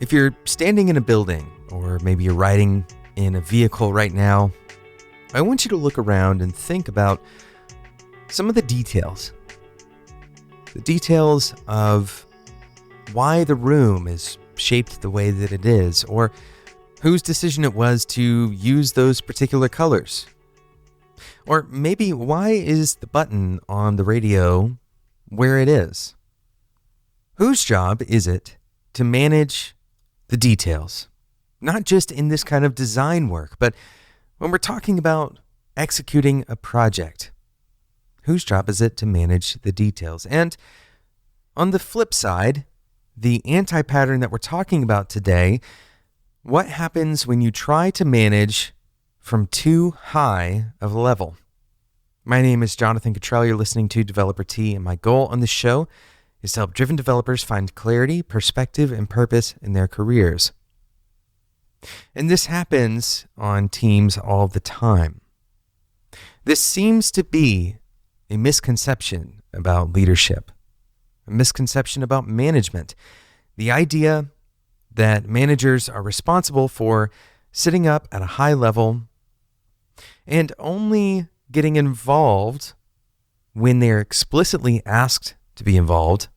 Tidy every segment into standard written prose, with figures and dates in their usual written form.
If you're standing in a building, or maybe you're riding in a vehicle right now, I want you to look around and think about some of the details. The details of why the room is shaped the way that it is, or whose decision it was to use those particular colors. Or maybe why is the button on the radio where it is? Whose job is it to manage the details? Not just in this kind of design work, but when we're talking about executing a project. Whose job is it to manage the details? And on the flip side, the anti-pattern that we're talking about today, what happens when you try to manage from too high of a level? My name is Jonathan Cottrell. You're listening to Developer Tea, and my goal on this show is to help driven developers find clarity, perspective, and purpose in their careers. And this happens on teams all the time. This seems to be a misconception about leadership, a misconception about management. The idea that managers are responsible for sitting up at a high level and only getting involved when they're explicitly asked to be involved,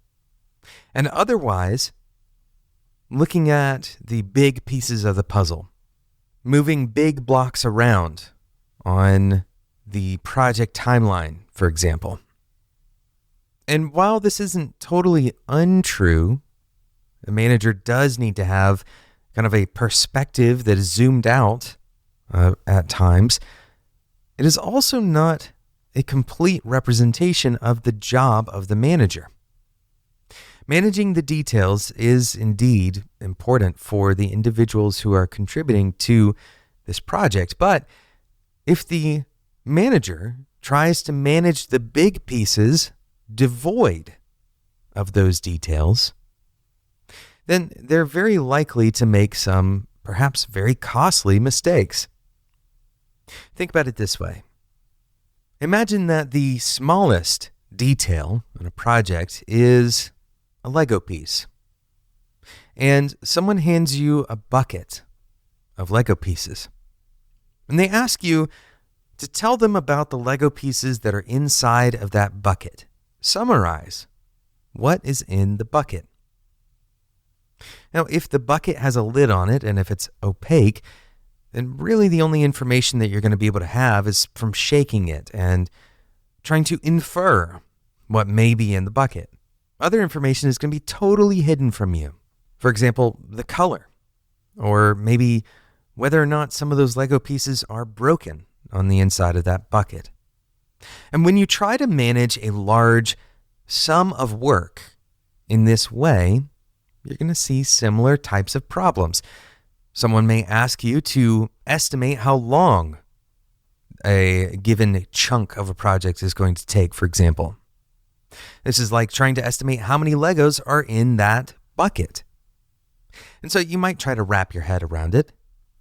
and otherwise looking at the big pieces of the puzzle, moving big blocks around on the project timeline, for example. And while this isn't totally untrue, a manager does need to have kind of a perspective that is zoomed out at times. It is also not a complete representation of the job of the manager. Managing the details is indeed important for the individuals who are contributing to this project, but if the manager tries to manage the big pieces devoid of those details, then they're very likely to make some perhaps very costly mistakes. Think about it this way. Imagine that the smallest detail in a project is a Lego piece, and someone hands you a bucket of Lego pieces, and they ask you to tell them about the Lego pieces that are inside of that bucket. Summarize what is in the bucket. Now, if the bucket has a lid on it and if it's opaque, then really the only information that you're going to be able to have is from shaking it and trying to infer what may be in the bucket. Other information is going to be totally hidden from you. For example, the color, or maybe whether or not some of those Lego pieces are broken on the inside of that bucket. And when you try to manage a large sum of work in this way, you're going to see similar types of problems. Someone may ask you to estimate how long a given chunk of a project is going to take, for example. This is like trying to estimate how many Legos are in that bucket. And so you might try to wrap your head around it,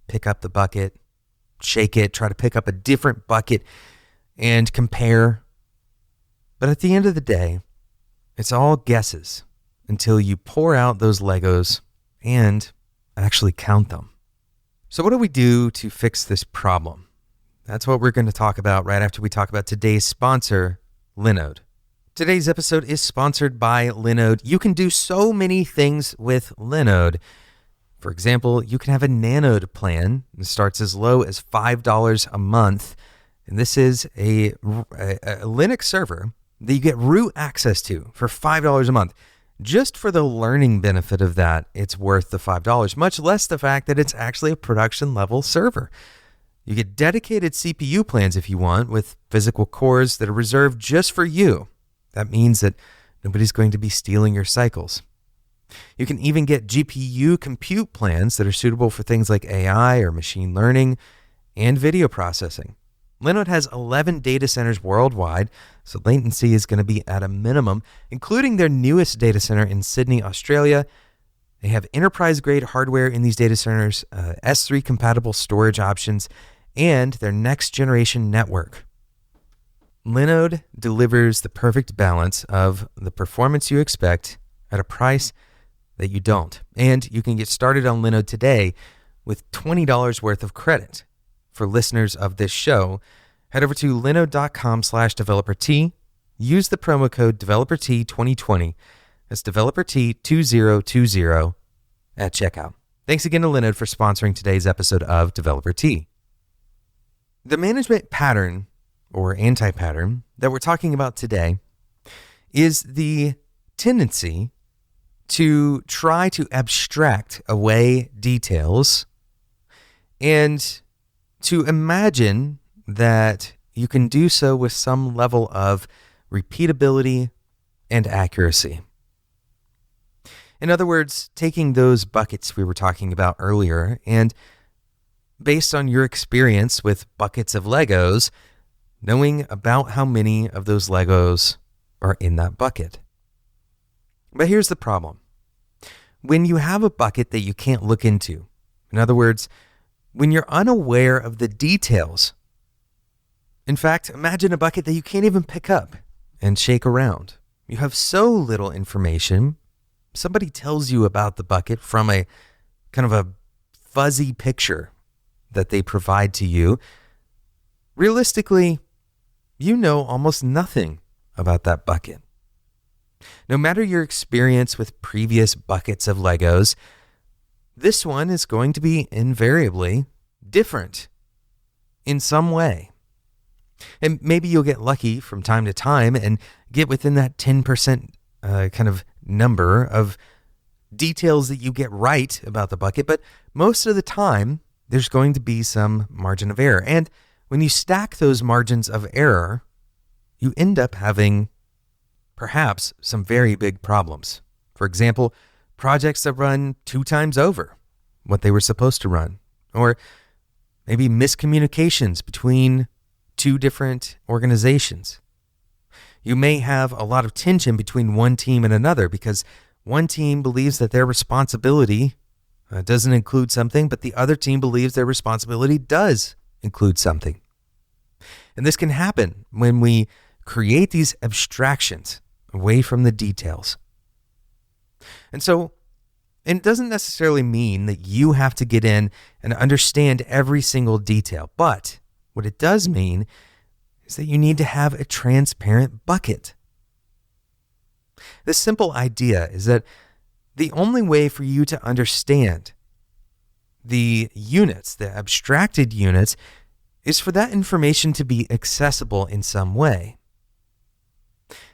pick up the bucket, shake it, try to pick up a different bucket and compare. But at the end of the day, it's all guesses until you pour out those Legos and actually count them. So what do we do to fix this problem? That's what we're going to talk about right after we talk about today's sponsor, Linode. Today's episode is sponsored by Linode. You can do so many things with Linode. For example, you can have a Linode plan. It starts as low as $5 a month. And this is a Linux server that you get root access to for $5 a month. Just for the learning benefit of that, it's worth the $5, much less the fact that it's actually a production level server. You get dedicated CPU plans if you want, with physical cores that are reserved just for you. That means that nobody's going to be stealing your cycles. You can even get GPU compute plans that are suitable for things like AI or machine learning and video processing. Linode has 11 data centers worldwide, so latency is going to be at a minimum, including their newest data center in Sydney, Australia. They have enterprise-grade hardware in these data centers, S3-compatible storage options, and their next-generation network. Linode delivers the perfect balance of the performance you expect at a price that you don't. And you can get started on Linode today with $20 worth of credit. For listeners of this show, head over to linode.com/developer-T. Use the promo code DeveloperT2020. That's DeveloperT2020 at checkout. Thanks again to Linode for sponsoring today's episode of Developer T. The management pattern, or anti-pattern, that we're talking about today is the tendency to try to abstract away details and to imagine that you can do so with some level of repeatability and accuracy. In other words, taking those buckets we were talking about earlier and based on your experience with buckets of Legos, knowing about how many of those Legos are in that bucket. But here's the problem. When you have a bucket that you can't look into, in other words, when you're unaware of the details, in fact, imagine a bucket that you can't even pick up and shake around. You have so little information. Somebody tells you about the bucket from a kind of a fuzzy picture that they provide to you. Realistically, you know almost nothing about that bucket. No matter your experience with previous buckets of Legos, this one is going to be invariably different in some way. And maybe you'll get lucky from time to time and get within that 10% kind of number of details that you get right about the bucket, but most of the time, there's going to be some margin of error. And when you stack those margins of error, you end up having perhaps some very big problems. For example, projects that run 2 times over what they were supposed to run, or maybe miscommunications between 2 different organizations. You may have a lot of tension between one team and another because one team believes that their responsibility doesn't include something, but the other team believes their responsibility does include something. And this can happen when we create these abstractions away from the details. And so it doesn't necessarily mean that you have to get in and understand every single detail, but what it does mean is that you need to have a transparent bucket. The simple idea is that the only way for you to understand the units, the abstracted units, is for that information to be accessible in some way.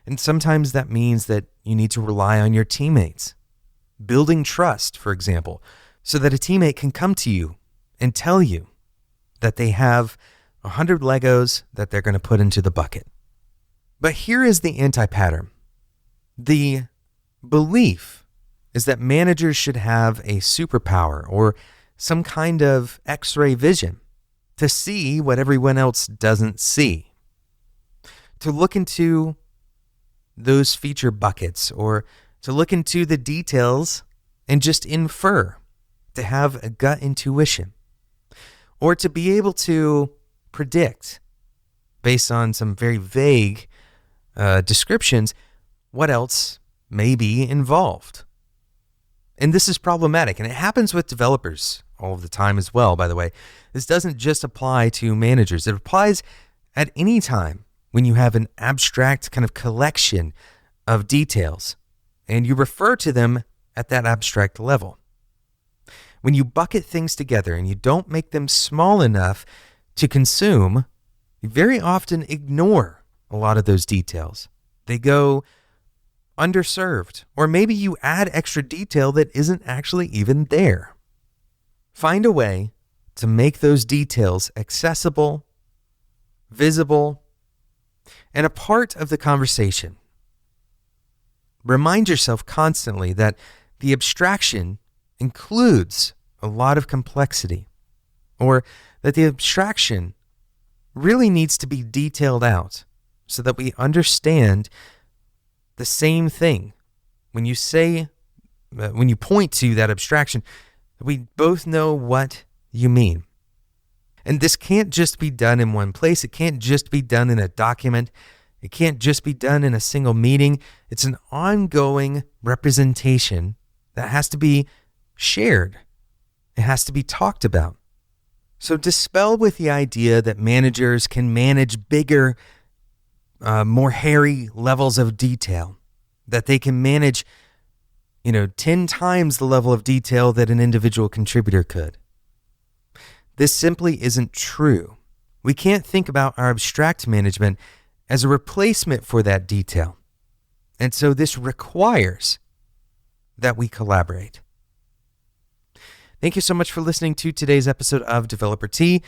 And sometimes that means that you need to rely on your teammates. Building trust, for example, so that a teammate can come to you and tell you that they have 100 Legos that they're going to put into the bucket. But here is the anti-pattern. The belief is that managers should have a superpower or some kind of X-ray vision to see what everyone else doesn't see. To look into those feature buckets or to look into the details and just infer, to have a gut intuition, or to be able to predict based on some very vague descriptions what else may be involved. And this is problematic, and it happens with developers all of the time as well, by the way. This doesn't just apply to managers. It applies at any time when you have an abstract kind of collection of details, and you refer to them at that abstract level. When you bucket things together and you don't make them small enough to consume, you very often ignore a lot of those details. They go underserved, or maybe you add extra detail that isn't actually even there. Find a way to make those details accessible, visible, and a part of the conversation. Remind yourself constantly that the abstraction includes a lot of complexity, or that the abstraction really needs to be detailed out so that we understand the same thing. When you point to that abstraction, we both know what you mean. And this can't just be done in one place. It can't just be done in a document. It can't just be done in a single meeting. It's an ongoing representation that has to be shared. It has to be talked about. So dispel with the idea that managers can manage bigger, more hairy levels of detail, that they can manage 10 times the level of detail that an individual contributor could. This simply isn't true. We can't think about our abstract management as a replacement for that detail. And so this requires that we collaborate. Thank you so much for listening to today's episode of Developer Tea.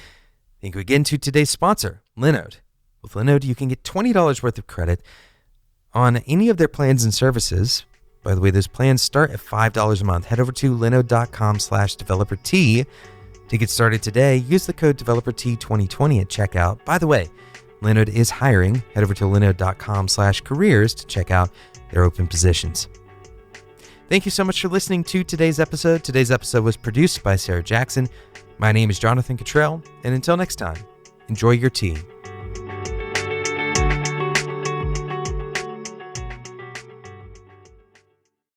Thank you again to today's sponsor, Linode. With Linode, you can get $20 worth of credit on any of their plans and services. By the way, those plans start at $5 a month. Head over to linode.com/developertea to get started today. Use the code DeveloperT2020 at checkout. By the way, Linode is hiring. Head over to linode.com/careers to check out their open positions. Thank you so much for listening to today's episode. Today's episode was produced by Sarah Jackson. My name is Jonathan Cottrell, and until next time, enjoy your tea.